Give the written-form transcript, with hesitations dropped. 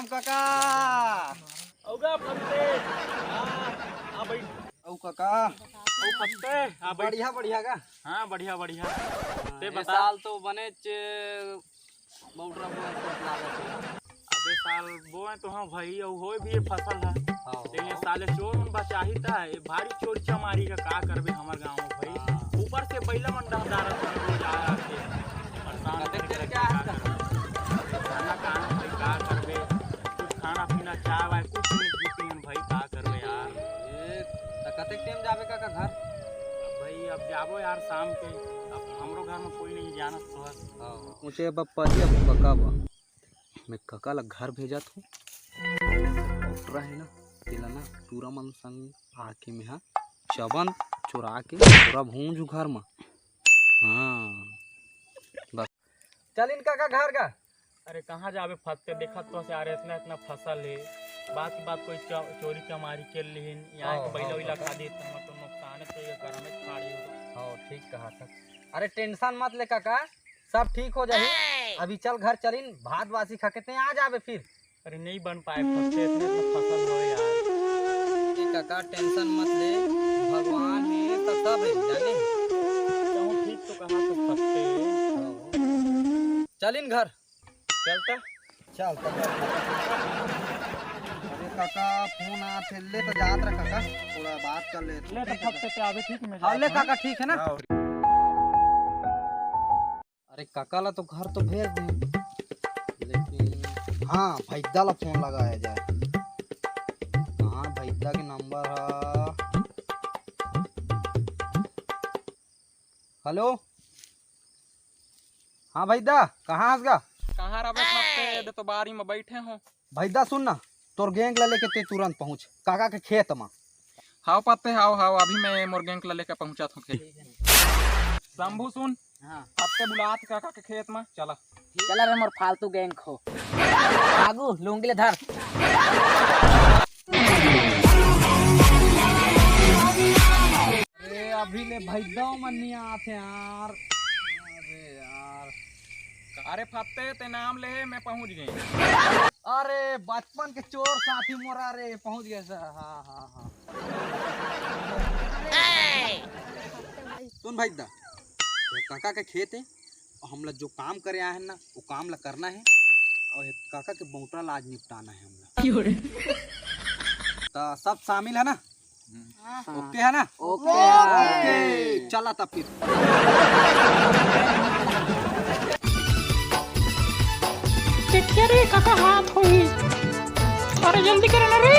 राम काका। औगा फत्ते हां भाई औ काका औ फत्ते हां भाई बढ़िया बढ़िया का। हां बढ़िया बढ़िया ते ए बता साल तो बने बौटरा लागत अबे साल बोए तो हां भाई औ होय भी फसल है लेकिन ये साले चोर मन बचाही ता ये भारी चोर चमारी का करबे हमर गांव में भाई ऊपर से बैला मन डहदारा रोज आ आके परेशान कर क्या है खाना खाना भाई का करबे कुछ खाना पीना चाय वाय कुछ नहीं पीते भाई का करबे यार ए त कते टाइम जाबे काका घर? भाई अब जाबो यार शाम के अब हमरो घर में कोई नहीं जानत तो है मुझे पप्पा जी अब काका बा मैं काका ला घर भेजत हूँ उतरा है ना तिलना टूरा मन संग आके में चबन चुरा के पूरा भूंज घर में। हाँ बस चल इन काका घर का। अरे कहाँ जाबे फत्ते देखा तो से यार इतना इतना फसल है बात की बात कोई चोरी चमारी कर लेहिन यहाँ के बैला उइला खा दे तो नुकसान है तो ये घर में खाड़ी हो। हाँ ठीक कहा था। अरे टेंशन मत ले काका सब ठीक हो जाए। अभी चल घर चलिन भात बासी खा के आ जाबे फिर। अरे नहीं बन पाए फत्ते इतने फसल हो यार। काका टेंशन मत ले भगवान है तो सब है जाने। कहूँ ठीक तो कहा तो फत्ते चलिन घर चलता चल अरे काका फोन आते ले तो जात रहा काका थोड़ा बात कर ले तो फत्ते पे आवे ठीक में हाँ ले काका ठीक है ना। अरे काका ला तो घर तो भेज दे लेकिन हाँ भैदा ला फोन लगाया जाए। हाँ भैदा के नंबर है। हेलो हाँ भैदा कहाँ हंस गा? कहाँ रहे फत्ते तो बारी में बैठे हो। भैदा सुन ना तोर गैंग ला लेके ते तुरंत पहुँच काका के खेत में। हाउ पत्ते हाउ हाउ अभी मैं मोर गैंग ला लेके पहुंचा था खेत। शंभू सुन हाँ फत्ते बुलात काका के खेत में चला चला रे मोर फालतू गैंग खो आगू लूंगी ले धर। अरे अभी ले भैदा मन नहीं आते यार। अरे यार अरे फत्ते ते नाम ले मैं पहुंच गई। अरे बचपन के चोर साथी मोरा रे पहुंच गए सर। हाँ हाँ हाँ सुन भैदा काका के खेत है और हम लोग जो काम करे आए हैं ना वो काम ला करना है और काका के बौटरा ला आज निपटाना है हम लोग। तो सब शामिल है ना? ओके है ना? ओके चला तब फिर। रे काका हाथ होई अरे जल्दी करे ना रे।